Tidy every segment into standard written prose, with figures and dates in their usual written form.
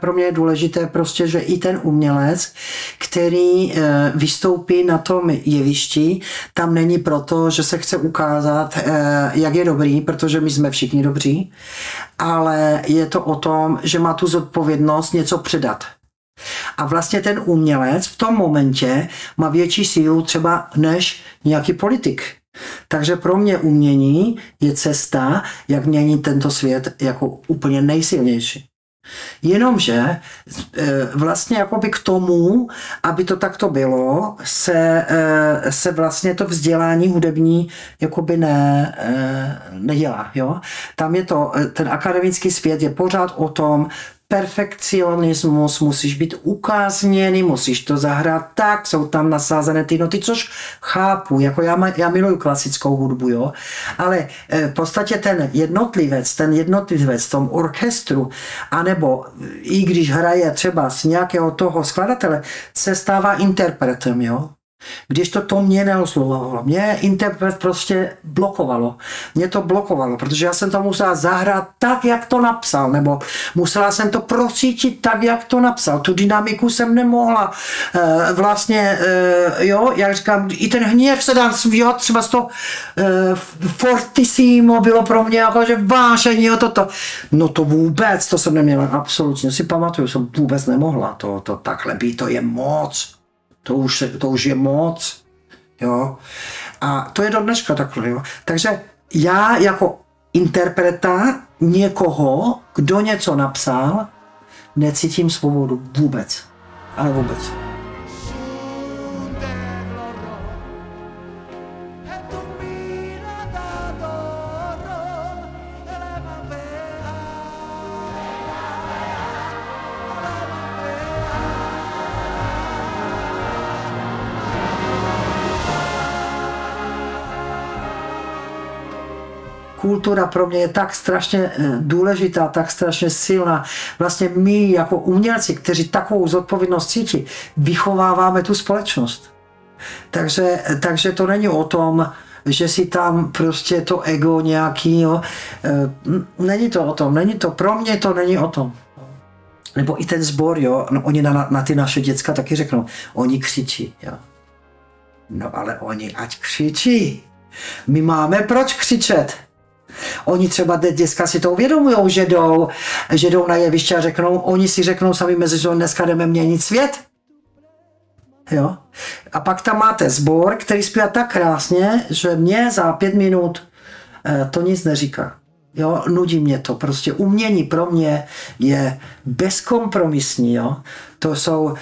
Pro mě je důležité prostě, že i ten umělec, který vystoupí na tom jevišti, tam není proto, že se chce ukázat, jak je dobrý, protože my jsme všichni dobří, ale je to o tom, že má tu zodpovědnost něco předat. A vlastně ten umělec v tom momentě má větší sílu třeba než nějaký politik. Takže pro mě umění je cesta, jak měnit tento svět jako úplně nejsilnější. Jenomže vlastně jakoby k tomu, aby to takto bylo, se vlastně to vzdělání hudební jakoby nedělá. Jo? Tam je to, ten akademický svět je pořád o tom, perfekcionismus, musíš být ukázněný, musíš to zahrát tak, jsou tam nasázené ty noty, což chápu, jako já miluju klasickou hudbu, jo, ale v podstatě ten jednotlivec v tom orchestru, anebo i když hraje třeba z nějakého toho skladatele, se stává interpretem, jo. Když to mě neoslovovalo. Mě interpret prostě blokovalo. Mě to blokovalo, protože já jsem to musela zahrát tak, jak to napsal, nebo musela jsem to procítit tak, jak to napsal. Tu dynamiku jsem nemohla vlastně, jo, jak říkám, i ten hněv se dá, jo, třeba to fortissimo bylo pro mě jako, že vášení, jo, toto. No to vůbec, to jsem neměla, absolutně si pamatuju, jsem vůbec nemohla. To takhle být, to je moc. To už je moc, jo. A to je do dneška takhle, jo. Takže já jako interpreta někoho, kdo něco napsal, necítím svobodu vůbec. Ale vůbec. Kultura pro mě je tak strašně důležitá, tak strašně silná. Vlastně my jako umělci, kteří takovou zodpovědnost cítí, vychováváme tu společnost. Takže to není o tom, že si tam prostě to ego nějaký, jo. Není to o tom, pro mě to není o tom. Nebo i ten sbor, jo, no, oni na ty naše děcka taky řeknou, oni křičí, jo. No ale oni ať křičí. My máme proč křičet. Oni třeba dneska si to uvědomují, že jdou na jeviště a oni si řeknou sami mezi sebou, dneska jdeme měnit svět. Jo? A pak tam máte sbor, který zpívá tak krásně, že mě za 5 minut to nic neříká. Jo? Nudí mě to. Prostě umění pro mě je bezkompromisní. Jo? To jsou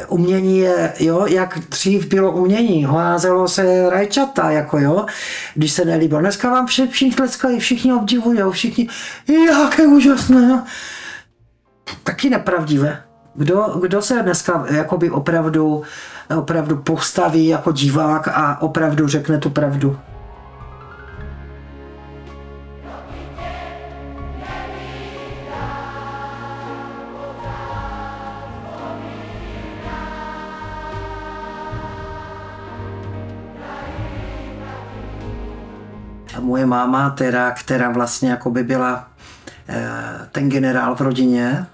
umění, jo, jak dřív bylo umění, házelo se rajčata, jako jo, když se nelíbilo. Dneska vám všichni tleskají, všichni obdivují, všichni, jaké úžasné. Jo? Taky nepravdivé. Kdo se dneska jakoby opravdu postaví jako divák a opravdu řekne tu pravdu? A moje máma, která vlastně jakoby byla ten generál v rodině,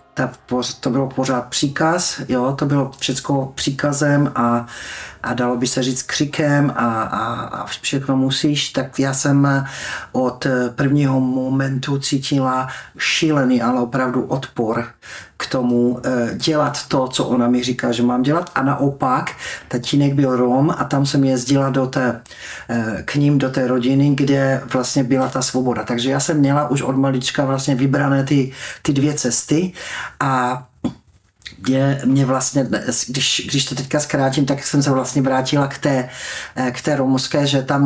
to bylo pořád příkaz, jo, to bylo všechno příkazem a dalo by se říct křikem a všechno musíš, tak já jsem od prvního momentu cítila šílený, ale opravdu odpor k tomu dělat to, co ona mi říká, že mám dělat. A naopak, tatínek byl Rom a tam jsem jezdila k ním do té rodiny, kde vlastně byla ta svoboda. Takže já jsem měla už od malička vlastně vybrané ty 2 cesty a mě vlastně, když to teďka zkrátím, tak jsem se vlastně vrátila k té romské, že tam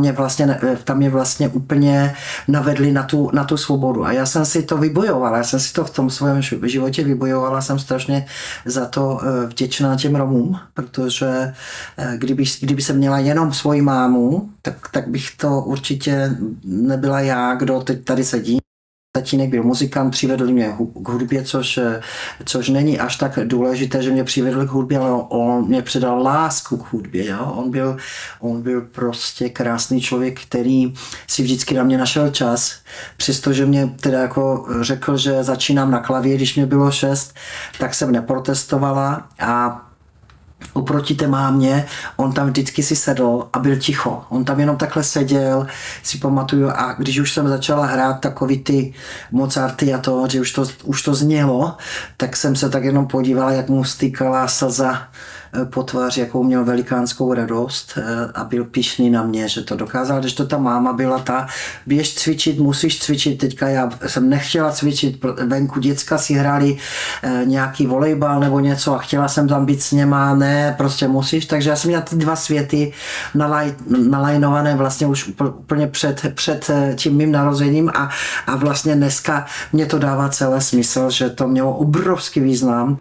mě vlastně úplně navedli na tu svobodu. A já jsem si to vybojovala, já jsem si to v tom svém životě vybojovala, jsem strašně za to vděčná těm Romům, protože kdyby jsem měla jenom svoji mámu, tak bych to určitě nebyla já, kdo teď tady sedí. tatínek byl muzikant, přivedl mě k hudbě, což není až tak důležité, že mě přivedl k hudbě, ale on mě předal lásku k hudbě. Jo? On byl prostě krásný člověk, který si vždycky na mě našel čas, přestože mě teda jako řekl, že začínám na klavír, když mě bylo 6, tak jsem neprotestovala a oproti té mámě, on tam vždycky si sedl a byl ticho. On tam jenom takhle seděl, si pamatuju, a když už jsem začala hrát takový ty Mozarty a to, že už to znělo, tak jsem se tak jenom podívala, jak mu stýkala slza po tváři, jakou měl velikánskou radost a byl pyšný na mě, že to dokázal, když to ta máma byla ta, běž cvičit, musíš cvičit, teďka já jsem nechtěla cvičit, venku děcka si hráli nějaký volejbal nebo něco a chtěla jsem tam být s něma, ne, prostě musíš, takže já jsem měla ty dva světy nalajnované vlastně už úplně před tím mým narozením a vlastně dneska mě to dává celé smysl, že to mělo obrovský význam.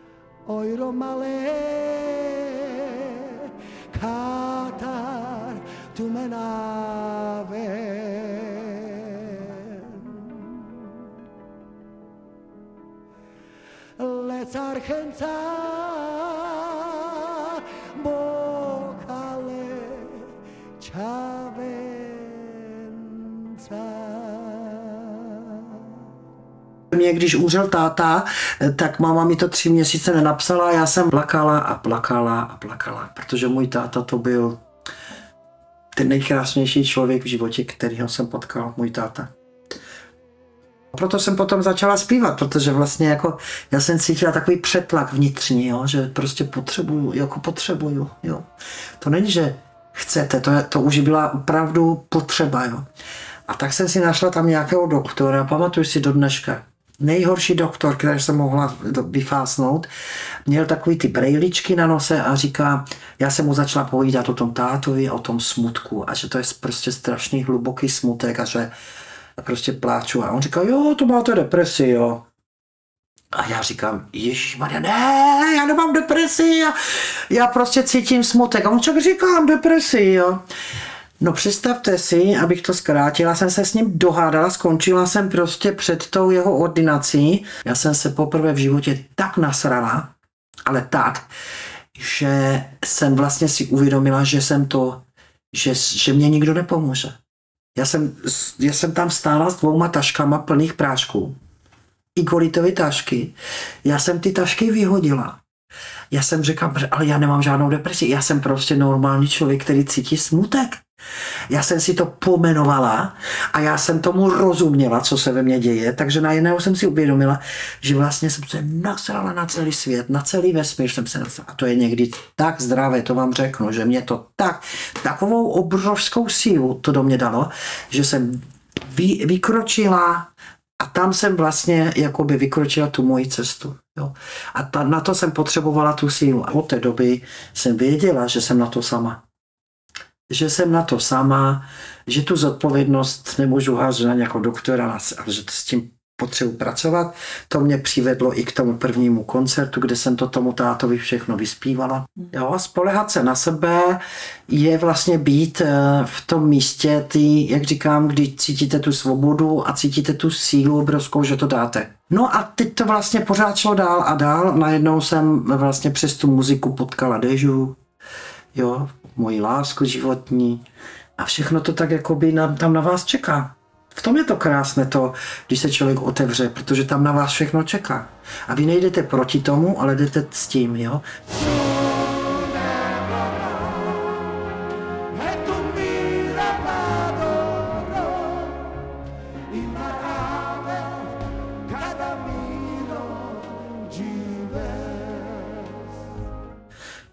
Mě, když umřel táta, tak máma mi to 3 měsíce nenapsala, já jsem plakala a plakala a plakala, protože můj táta to byl ten nejkrásnější člověk v životě, kterýho jsem potkal, můj táta. Proto jsem potom začala zpívat, protože vlastně jako já jsem cítila takový přetlak vnitřní, jo, že prostě potřebuju, jo. To není, že chcete, to už byla opravdu potřeba, jo. A tak jsem si našla tam nějakého doktora, pamatuju si do dneška. Nejhorší doktor, který jsem mohla vyfásnout, měl takový ty brejličky na nose a říká, já jsem mu začala povídat o tom tátovi, o tom smutku a že to je prostě strašný hluboký smutek a že prostě pláču. A on říká, jo, to máte depresi, jo. A já říkám, ježišmarja, ne, já nemám depresi, já prostě cítím smutek. A on říkám depresi, jo. No představte si, abych to zkrátila, jsem se s ním dohádala, skončila jsem prostě před tou jeho ordinací. Já jsem se poprvé v životě tak nasrala, ale tak, že jsem vlastně si uvědomila, že mě nikdo nepomůže. Já jsem tam stála s 2 taškama plných prášků. Igolitovy tašky. Já jsem ty tašky vyhodila. Já jsem řekla, ale já nemám žádnou depresi. Já jsem prostě normální člověk, který cítí smutek. Já jsem si to pomenovala a já jsem tomu rozuměla, co se ve mně děje, takže najednou jsem si uvědomila, že vlastně jsem se nasrala na celý svět, na celý vesmír jsem se nasrala. A to je někdy tak zdravé, to vám řeknu, že mě to takovou obrovskou sílu to do mě dalo, že jsem vykročila a tam jsem vlastně jakoby vykročila tu moji cestu. Jo. A na to jsem potřebovala tu sílu. A od té doby jsem věděla, že jsem na to sama. Že tu zodpovědnost nemůžu házet na nějakého doktora, ale že s tím potřebuji pracovat. To mě přivedlo i k tomu prvnímu koncertu, kde jsem to tomu tátovi všechno vyspívala. Jo, spolehat se na sebe je vlastně být v tom místě, jak říkám, když cítíte tu svobodu a cítíte tu sílu obrovskou, že to dáte. No a teď to vlastně pořád šlo dál a dál. Najednou jsem vlastně přes tu muziku potkala Déžu, jo, moji lásku životní a všechno to tak jakoby tam na vás čeká. V tom je to krásné to, když se člověk otevře, protože tam na vás všechno čeká. A vy nejdete proti tomu, ale jdete s tím, jo.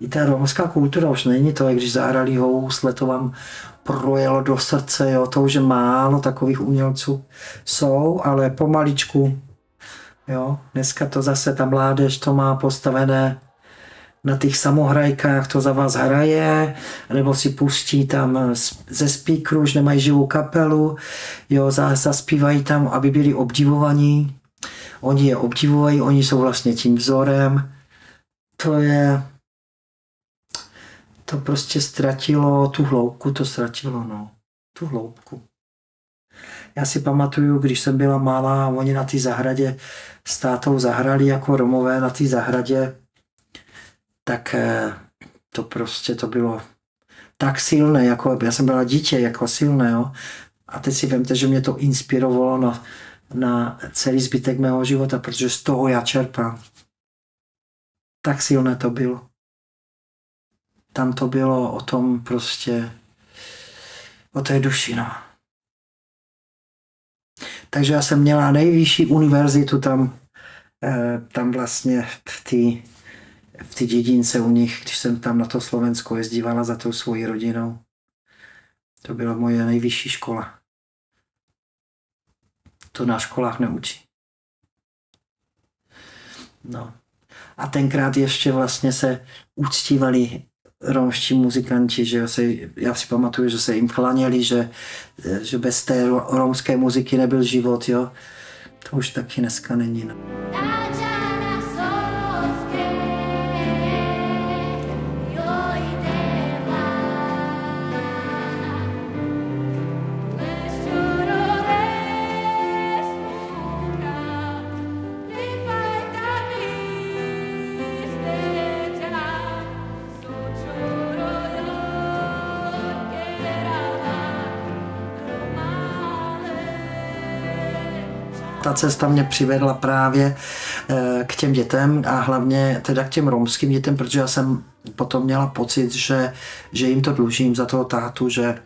I ta romská kultura už není to, jak když zahrali housle, to vám projelo do srdce, jo, to už je málo takových umělců jsou, ale pomaličku, jo, dneska to zase ta mládež to má postavené na těch samohrajkách, to za vás hraje, nebo si pustí tam ze speakeru, už nemají živou kapelu, jo, zaspívají tam, aby byli obdivovaní, oni je obdivují, oni jsou vlastně tím vzorem, to prostě ztratilo tu hloubku, no, tu hloubku. Já si pamatuju, když jsem byla malá a oni na té zahradě s tátou zahrali jako Romové na té zahradě, tak to prostě to bylo tak silné, jako já jsem byla dítě, jako silné, jo. A teď si vemte, že mě to inspirovalo na celý zbytek mého života, protože z toho já čerpám. Tak silné to bylo. Tam to bylo o tom prostě, o té duši, no. Takže já jsem měla nejvyšší univerzitu tam vlastně v té dědince u nich, když jsem tam na to Slovensko jezdívala za tou svojí rodinou. To byla moje nejvyšší škola. To na školách neučí. No. A tenkrát ještě vlastně se uctívali romští muzikanti, že já si pamatuju, že se jim klaněli, že bez té romské muziky nebyl život, jo. To už taky dneska není. No. Ta cesta mě přivedla právě k těm dětem a hlavně teda k těm romským dětem, protože já jsem potom měla pocit, že jim to dlužím za toho tátu, že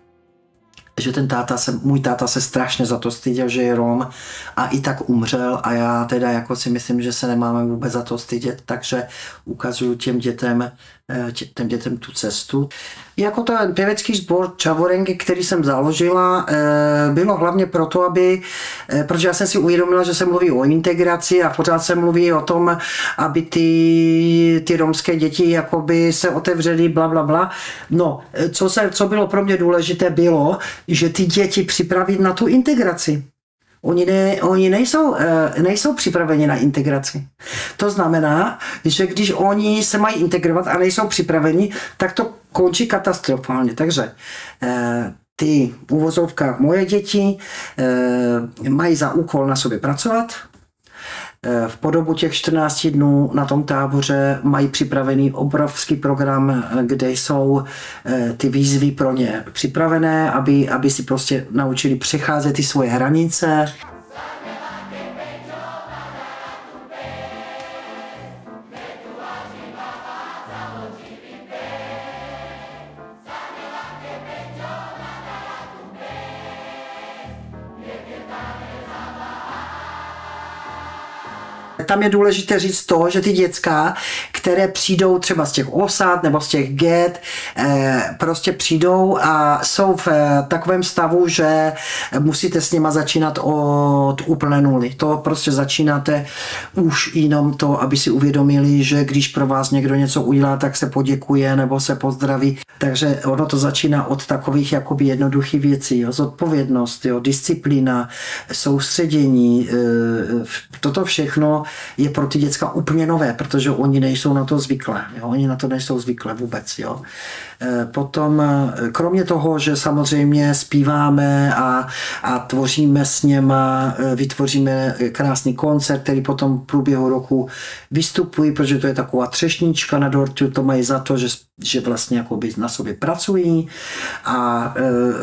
můj táta se strašně za to styděl, že je Rom a i tak umřel a já teda jako si myslím, že se nemáme vůbec za to stydět, takže ukazuju těm dětem tu cestu. Jako ten pěvecký sbor Čavorengy, který jsem založila, bylo hlavně proto, protože já jsem si uvědomila, že se mluví o integraci a pořád se mluví o tom, aby ty romské děti jakoby se otevřely, bla, bla, bla. No, co bylo pro mě důležité, bylo, že ty děti připravit na tu integraci. Oni nejsou připraveni na integraci. To znamená, že když oni se mají integrovat a nejsou připraveni, tak to končí katastrofálně. Takže ty v uvozovkách moje děti mají za úkol na sobě pracovat. V podobu těch 14 dnů na tom táboře mají připravený obrovský program, kde jsou ty výzvy pro ně připravené, aby si prostě naučili přecházet ty svoje hranice. Tam je důležité říct to, že ty děcka, které přijdou třeba z těch osad nebo z těch get, prostě přijdou a jsou v takovém stavu, že musíte s nima začínat od úplné nuly. To prostě začínáte už jenom to, aby si uvědomili, že když pro vás někdo něco udělá, tak se poděkuje nebo se pozdraví. Takže ono to začíná od takových jakoby jednoduchých věcí. Jo. Zodpovědnost, jo, disciplína, soustředění, toto všechno je pro ty děcka úplně nové, protože oni nejsou na to zvyklé. Jo? Oni na to nejsou zvyklé vůbec. Jo? Potom, kromě toho, že samozřejmě zpíváme a tvoříme s něma, vytvoříme krásný koncert, který potom v průběhu roku vystupují, protože to je taková třešnička na dortu, to mají za to, že vlastně jakoby na sobě pracují a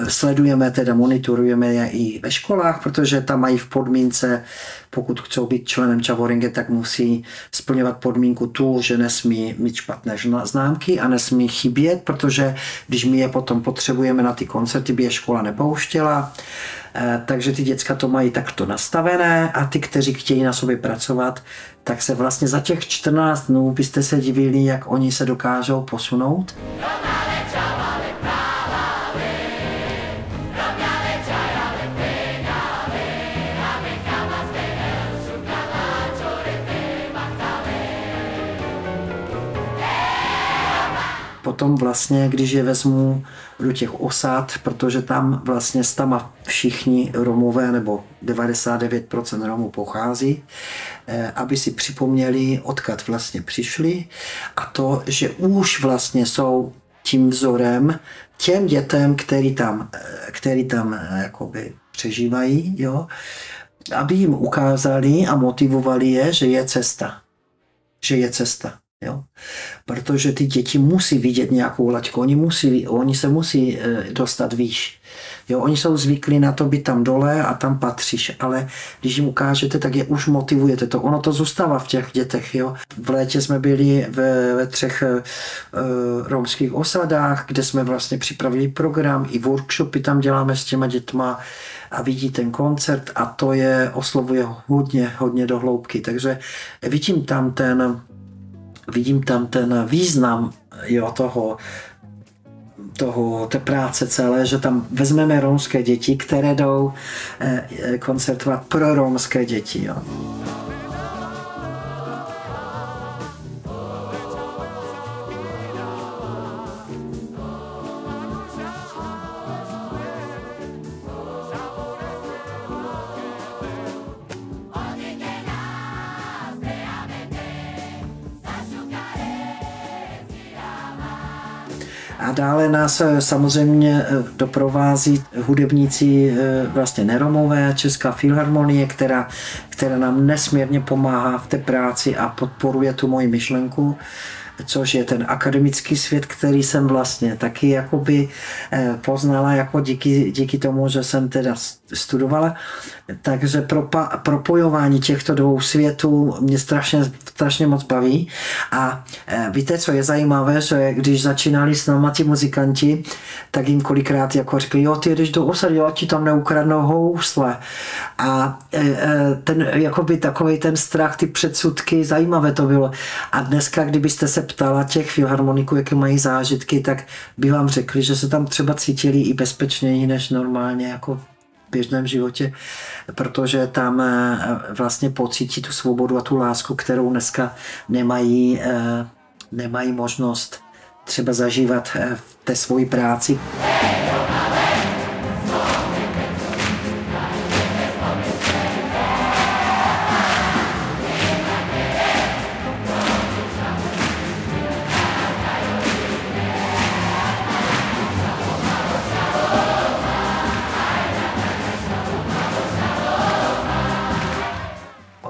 sledujeme, teda monitorujeme je i ve školách, protože tam mají v podmínce, pokud chcou být členem Čavorengy, tak musí splňovat podmínku tu, že nesmí mít špatné známky a nesmí chybět, protože když my je potom potřebujeme na ty koncerty, by je škola nepouštěla. Takže ty děcka to mají takto nastavené a ty, kteří chtějí na sobě pracovat, tak se vlastně za těch 14 dnů byste se divili, jak oni se dokážou posunout. Potom vlastně, když je vezmu do těch osad, protože tam vlastně s tama všichni Romové nebo 99% Romů pochází, aby si připomněli, odkud vlastně přišli a to, že už vlastně jsou tím vzorem těm dětem, který tam jakoby přežívají, jo, aby jim ukázali a motivovali je, že je cesta. Že je cesta. Jo? Protože ty děti musí vidět nějakou laťku, oni se musí dostat výš. Jo? Oni jsou zvyklí na to být tam dole a tam patříš, ale když jim ukážete, tak je už motivujete to. Ono to zůstává v těch dětech. Jo? V létě jsme byli ve 3 romských osadách, kde jsme vlastně připravili program, i workshopy tam děláme s těma dětma a vidí ten koncert a to je oslovuje hodně do hloubky. Takže vidím tam ten význam, jo, té práce celé, že tam vezmeme romské děti, které jdou koncertovat pro romské děti. Jo. A dále nás samozřejmě doprovází hudebníci vlastně neromové, Česká filharmonie, která nám nesmírně pomáhá v té práci a podporuje tu moji myšlenku, což je ten akademický svět, který jsem vlastně taky jakoby poznala jako díky tomu, že jsem teda studovala. Takže propojování těchto dvou světů mě strašně moc baví. A víte, co je zajímavé, že když začínali s náma ti muzikanti, tak jim kolikrát jako řekli, jo, ty jdeš do osady, jo, ti tam neukradnou housle. A jakoby takový ten strach, ty předsudky, zajímavé to bylo. A dneska, kdybyste se ptala těch filharmoniků, jaké mají zážitky, tak by vám řekli, že se tam třeba cítili i bezpečněji než normálně jako v běžném životě, protože tam vlastně pocítí tu svobodu a tu lásku, kterou dneska nemají možnost třeba zažívat v té svojí práci.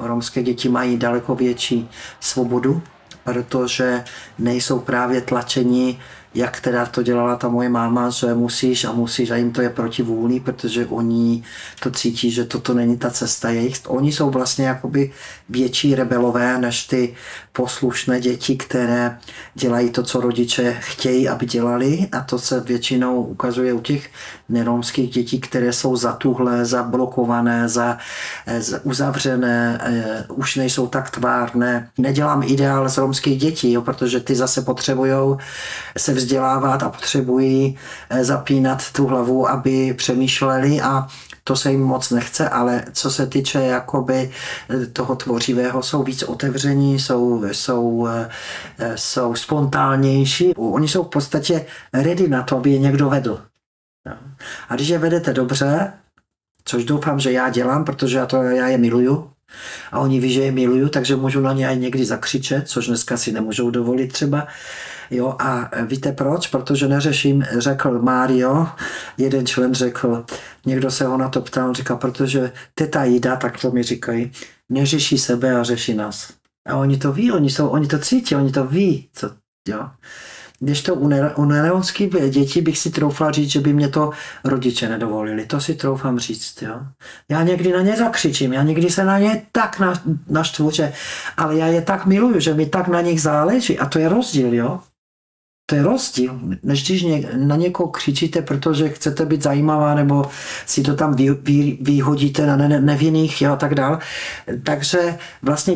Romské děti mají daleko větší svobodu, protože nejsou právě tlačeni, jak teda to dělala ta moje máma, že musíš a jim to je proti vůli, protože oni to cítí, že toto není ta cesta jejich. Oni jsou vlastně jakoby větší rebelové než ty poslušné děti, které dělají to, co rodiče chtějí, aby dělali, a to se většinou ukazuje u těch neromských dětí, které jsou zatuhlé, zablokované, uzavřené, už nejsou tak tvárné. Nedělám ideál z romských dětí, jo, protože ty zase potřebují se vzdělávat a potřebují zapínat tu hlavu, aby přemýšleli, a to se jim moc nechce, ale co se týče jakoby toho tvořivého, jsou víc otevření, jsou spontánnější. Oni jsou v podstatě ready na to, aby je někdo vedl. A když je vedete dobře, což doufám, že já dělám, protože já je miluju, a oni ví, že je miluju, takže můžu na ně i někdy zakřičet, což dneska si nemůžou dovolit třeba. Jo, a víte proč? Protože neřeším, řekl Mário, jeden člen řekl, někdo se ho na to ptal, on říkal, protože teta Jida, tak to mi říkají, neřeší sebe a řeší nás. A oni to ví, oni to cítí, oni to ví, co, jo. Když to u neronských dětí bych si troufla říct, že by mě to rodiče nedovolili. To si troufám říct. Jo? Já někdy na ně zakřičím, já někdy se na ně tak naštvu, ale já je tak miluju, že mi tak na nich záleží. A to je rozdíl, jo? To je rozdíl, než když na někoho křičíte, protože chcete být zajímavá, nebo si to tam vyhodíte na nevinných, jo, a tak dál. Takže vlastně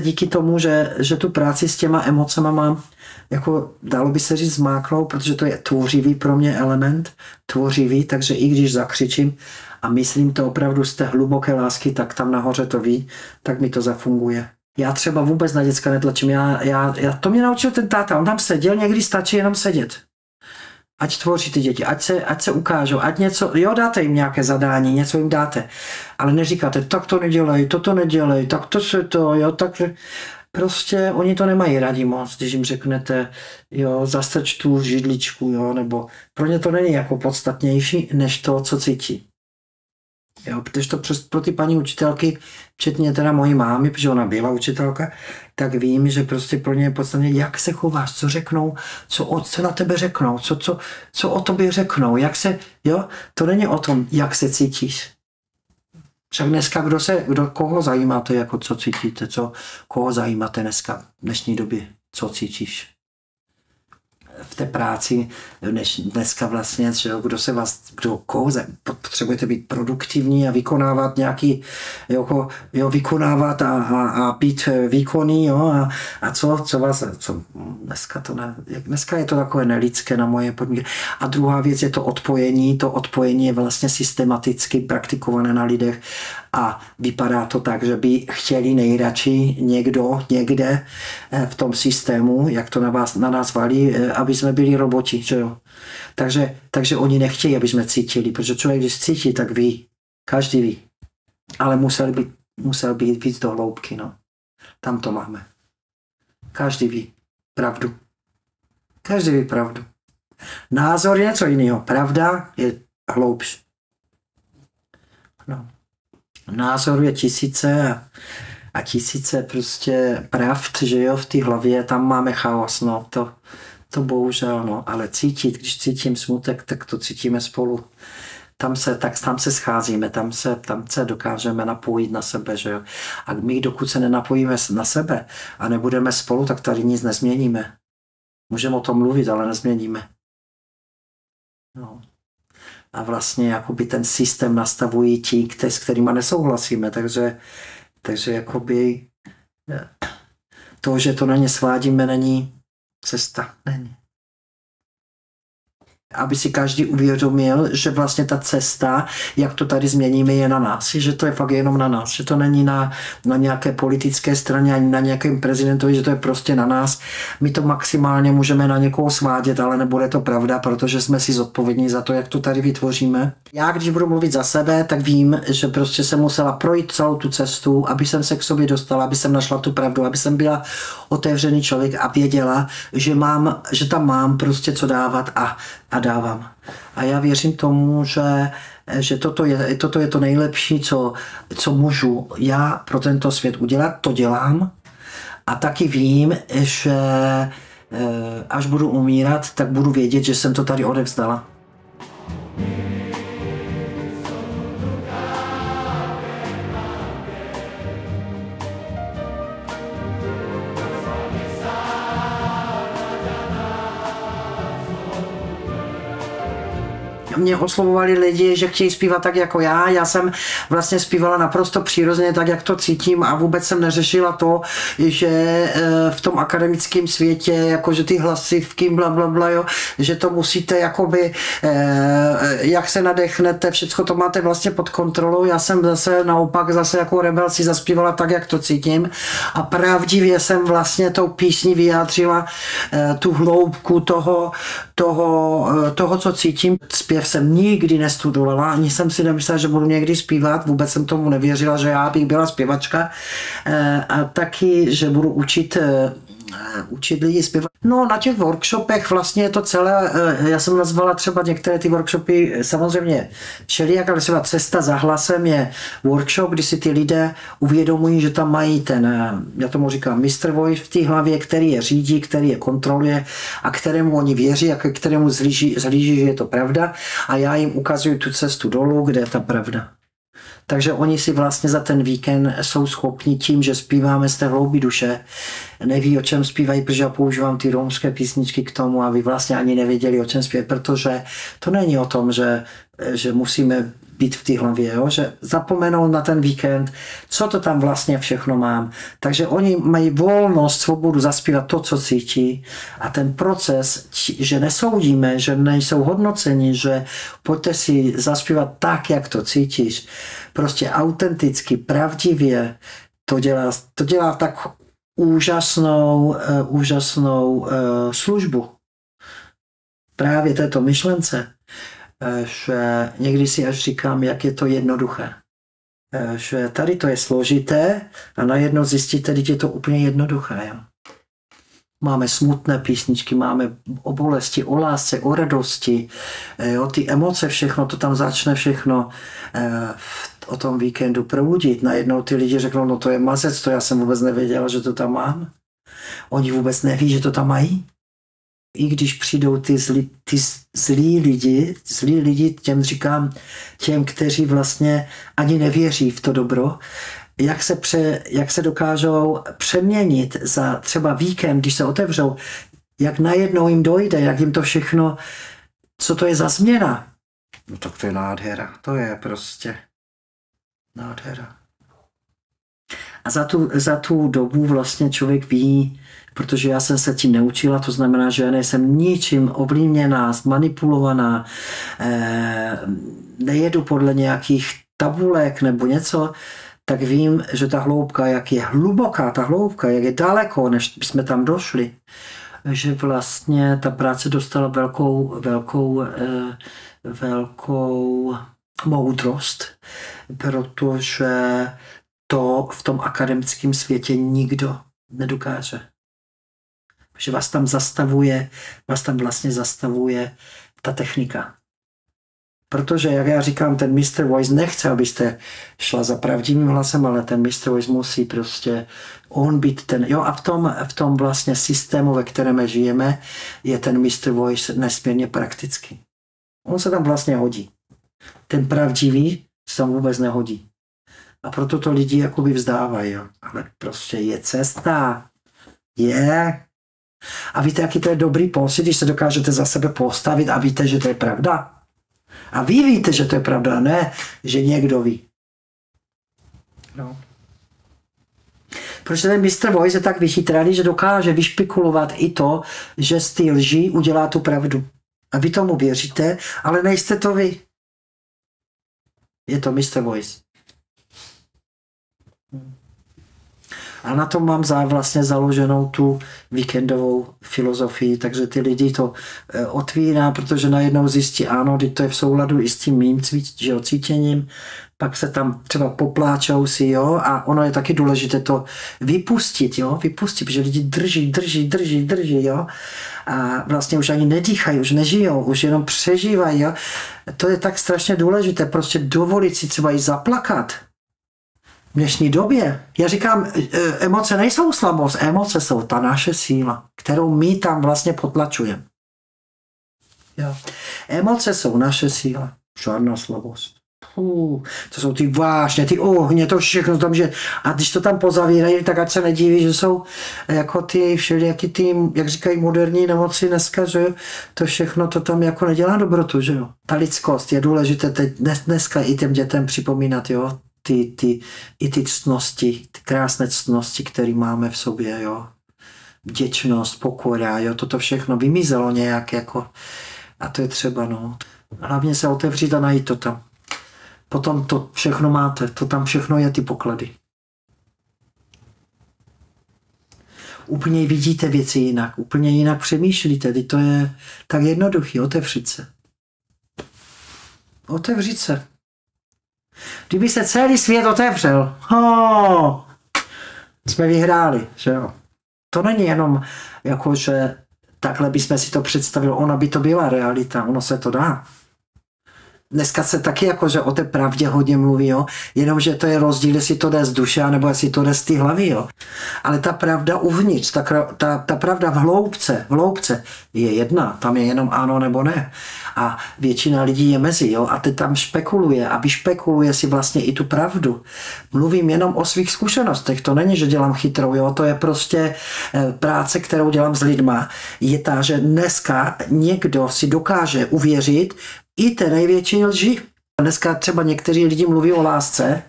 díky tomu, že tu práci s těma emocema mám, jako dalo by se říct zmáklou, protože to je tvořivý pro mě element, tvořivý, takže i když zakřičím a myslím to opravdu z té hluboké lásky, tak tam nahoře to ví, tak mi to zafunguje. Já třeba vůbec na děcka netlačím, to mě naučil ten táta, on tam seděl, někdy stačí jenom sedět. Ať tvoří ty děti, ať se ukážou, ať něco, jo, dáte jim nějaké zadání, něco jim dáte, ale neříkáte, tak to nedělej, toto nedělej, tak to se to, jo, tak prostě oni to nemají rádi moc, když jim řeknete, jo, zastrč tu židličku, jo, nebo pro ně to není jako podstatnější, než to, co cítí. Jo, protože to pro ty paní učitelky, včetně teda mojí mámy, protože ona byla učitelka, tak vím, že prostě pro ně je podstatně, jak se chováš, co řeknou, co na tebe řeknou, co o tobě řeknou, jak se, jo, to není o tom, jak se cítíš. Však dneska, koho zajímá to, jako co cítíte, koho zajímáte dneska, v dnešní době, co cítíš. V té práci dneska vlastně, potřebujete být produktivní a vykonávat nějaký, vykonávat a být výkonný, jo, a co dneska je to takové nelidské na moje podmínky. A druhá věc je to odpojení je vlastně systematicky praktikované na lidech a vypadá to tak, že by chtěli nejradši někde v tom systému, jak to na nás valí, aby jsme byli roboti, že jo. Takže oni nechtějí, aby jsme cítili, protože člověk, když cítí, tak ví. Každý ví. Ale musel být víc do hloubky, no. Tam to máme. Každý ví pravdu. Každý ví pravdu. Názor je něco jiného. Pravda je hloubš. No. Názor je tisíce a tisíce prostě pravd, že jo, v té hlavě, tam máme chaos, no. To bohužel, no, ale když cítím smutek, tak to cítíme spolu. Tam se scházíme, tam se dokážeme napojit na sebe, že jo. A my, dokud se nenapojíme na sebe a nebudeme spolu, tak tady nic nezměníme. Můžeme o tom mluvit, ale nezměníme. No. A vlastně jakoby ten systém nastavují ti, s kterýma nesouhlasíme, takže jakoby to, že to na ně svádíme, není cesta. Není. Aby si každý uvědomil, že vlastně ta cesta, jak to tady změníme, je na nás. Že to je fakt jenom na nás. Že to není na nějaké politické straně ani na nějakém prezidentovi, že to je prostě na nás. My to maximálně můžeme na někoho svádět, ale nebude to pravda, protože jsme si zodpovědní za to, jak to tady vytvoříme. Já, když budu mluvit za sebe, tak vím, že prostě jsem musela projít celou tu cestu, aby jsem se k sobě dostala, aby jsem našla tu pravdu, aby jsem byla otevřený člověk a věděla, že tam mám prostě co dávat a dávám. A já věřím tomu, že toto je to nejlepší, co můžu já pro tento svět udělat, to dělám. A taky vím, že až budu umírat, tak budu vědět, že jsem to tady odevzdala. Mě oslovovali lidi, že chtějí zpívat tak jako já. Já jsem vlastně zpívala naprosto přirozeně, tak jak to cítím a vůbec jsem neřešila to, že v tom akademickém světě, jakože ty hlasivky, blablabla, jo, že to musíte jakoby, jak se nadechnete, všecko to máte vlastně pod kontrolou. Já jsem naopak jako rebel si zaspívala tak, jak to cítím a pravdivě jsem vlastně tou písní vyjádřila tu hloubku toho, co cítím. Zpěv jsem nikdy nestudovala, ani jsem si nemyslela, že budu někdy zpívat, vůbec jsem tomu nevěřila, že já bych byla zpěvačka a taky, že budu učit lidi zpěvat. No na těch workshopech vlastně to celé, já jsem nazvala třeba některé ty workshopy samozřejmě všelijak, ale třeba Cesta za hlasem je workshop, kdy si ty lidé uvědomují, že tam mají ten, já tomu říkám mistr voice v té hlavě, který je řídí, který je kontroluje a kterému oni věří a kterému zhlíží, že je to pravda a já jim ukazuju tu cestu dolů, kde je ta pravda. Takže oni si vlastně za ten víkend jsou schopni tím, že zpíváme z té hloubi duše, neví, o čem zpívají, protože já používám ty romské písničky k tomu, aby vlastně ani nevěděli, o čem zpívají, protože to není o tom, že musíme být v té hlavě, jo? Že zapomenou na ten víkend, co to tam vlastně všechno mám. Takže oni mají volnost, svobodu zaspívat to, co cítí a ten proces, že nesoudíme, že nejsou hodnoceni, že pojďte si zaspívat tak, jak to cítíš, prostě autenticky, pravdivě, to dělá tak úžasnou službu právě této myšlence, že někdy si až říkám, jak je to jednoduché. Že tady to je složité a najednou zjistíte, že je to úplně jednoduché. Jo. Máme smutné písničky, máme o bolesti, o lásce, o radosti, jo, ty emoce, všechno, to tam začne všechno o tom víkendu probudit. Najednou ty lidi řeknou, no to je mazec, to já jsem vůbec nevěděla, že to tam mám. Oni vůbec neví, že to tam mají. I když přijdou ty zlí lidi, těm, kteří vlastně ani nevěří v to dobro, jak se dokážou přeměnit za třeba víkend, když se otevřou, jak najednou jim dojde, jak jim to všechno, co to je za změna. No tak to je nádhera, to je prostě nádhera. A za tu dobu vlastně člověk ví, protože já jsem se tím neučila, to znamená, že já nejsem ničím ovlivněná, zmanipulovaná, nejedu podle nějakých tabulek nebo něco, tak vím, že ta hloubka, jak je hluboká ta hloubka, jak je daleko, než jsme tam došli, že vlastně ta práce dostala velkou moudrost, protože to v tom akademickém světě nikdo nedokáže. Že vás tam vlastně zastavuje ta technika. Protože, jak já říkám, ten Mr. Voice nechce, abyste šla za pravdivým hlasem, ale ten Mr. Voice musí prostě on být ten. Jo, a v tom vlastně systému, ve kterém žijeme, je ten Mr. Voice nesmírně praktický. On se tam vlastně hodí. Ten pravdivý se tam vůbec nehodí. A proto to lidi jakoby vzdávají. Jo. Ale prostě je cesta. Je. A víte, jaký to je dobrý pocit, když se dokážete za sebe postavit a víte, že to je pravda. A vy víte, že to je pravda, ne, že někdo ví. No. Protože ten Mr. Voice je tak vychytraný, že dokáže vyšpekulovat i to, že z té lži udělá tu pravdu. A vy tomu věříte, ale nejste to vy. Je to Mr. Voice. A na tom mám vlastně založenou tu víkendovou filozofii, takže ty lidi to otvírá, protože najednou zjistí, ano, to je v souladu i s tím mým cítěním, pak se tam třeba popláčou si, jo, a ono je taky důležité to vypustit, protože lidi drží, jo, a vlastně už ani nedýchají, už nežijou, už jenom přežívají, jo. To je tak strašně důležité, prostě dovolit si třeba i zaplakat. V dnešní době, já říkám, emoce nejsou slabost, emoce jsou ta naše síla, kterou my tam vlastně potlačujeme. Jo. Emoce jsou naše síla, žádná slabost. To jsou ty vášně, ty ohně, to všechno tam, že a když to tam pozavírají, tak ať se nediví, že jsou jako ty všelijaký ty, jak říkají moderní nemoci dneska, že to všechno to tam jako nedělá dobrotu, že jo. Ta lidskost je důležité teď dneska i těm dětem připomínat, jo. I ty ctnosti, ty krásné ctnosti, které máme v sobě, jo. Vděčnost, pokora, jo, toto všechno vymizelo nějak, jako, a to je třeba, no. Hlavně se otevřít a najít to tam. Potom to všechno máte, to tam všechno je, ty poklady. Úplně vidíte věci jinak, úplně jinak přemýšlíte, teď to je tak jednoduchý, otevřít se. Otevřít se. Kdyby se celý svět otevřel, jsme vyhráli, že jo. To není jenom jako, že takhle bychom si to představili, ona by to byla realita, ono se to dá. Dneska se taky jako, že o té pravdě hodně mluví, jo? Jenomže to je rozdíl, jestli to jde z duše, nebo jestli to jde z té hlavy. Jo? Ale ta pravda uvnitř, ta pravda v hloubce je jedna, tam je jenom ano nebo ne. A většina lidí je mezi, jo? A teď tam špekuluje a vyšpekuluje si vlastně i tu pravdu. Mluvím jenom o svých zkušenostech, to není, že dělám chytrou, jo? To je prostě práce, kterou dělám s lidma. Je ta, že dneska někdo si dokáže uvěřit i té největší lži. Dneska třeba někteří lidi mluví o lásce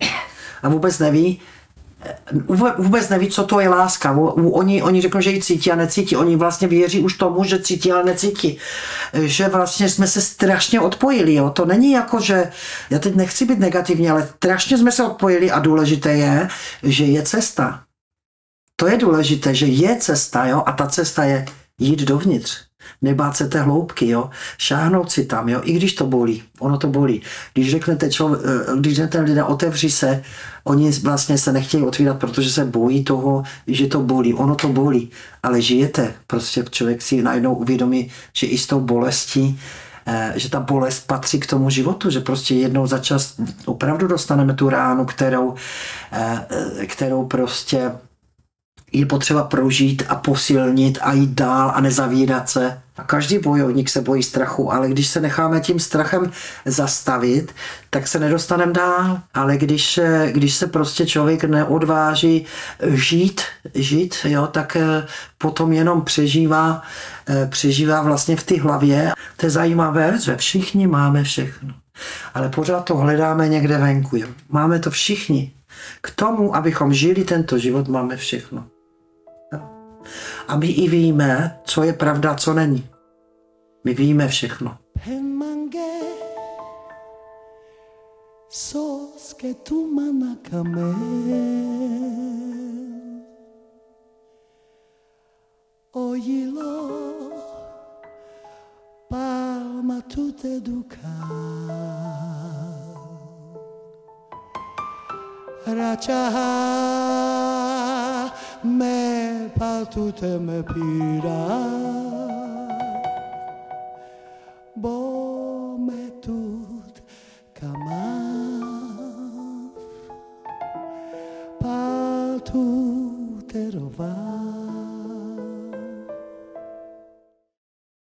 a vůbec neví, co to je láska. Oni řeknou, že ji cítí a necítí. Oni vlastně věří už tomu, že cítí, ale necítí. Že vlastně jsme se strašně odpojili. Jo? To není jako, že já teď nechci být negativní, ale strašně jsme se odpojili a důležité je, že je cesta. To je důležité, že je cesta, jo? A ta cesta je jít dovnitř. Nebát se té hloubky, jo? Šáhnout si tam, jo? I když to bolí, ono to bolí. Když řeknete lidé otevři se, oni vlastně se nechtějí otvírat, protože se bojí toho, že to bolí. Ono to bolí, ale žijete. Prostě člověk si najednou uvědomí, že i s tou bolestí že ta bolest patří k tomu životu, že prostě jednou za čas opravdu dostaneme tu ránu, kterou prostě je potřeba prožít a posilnit a jít dál a nezavírat se. A každý bojovník se bojí strachu, ale když se necháme tím strachem zastavit, tak se nedostaneme dál. Ale když se prostě člověk neodváží žít, jo, tak potom jenom přežívá vlastně v té hlavě. To je zajímavé, že všichni máme všechno. Ale pořád to hledáme někde venku. Jo. Máme to všichni. K tomu, abychom žili tento život, máme všechno. A my i víme, co je pravda, co není. My víme všechno. Me pa tutte me pira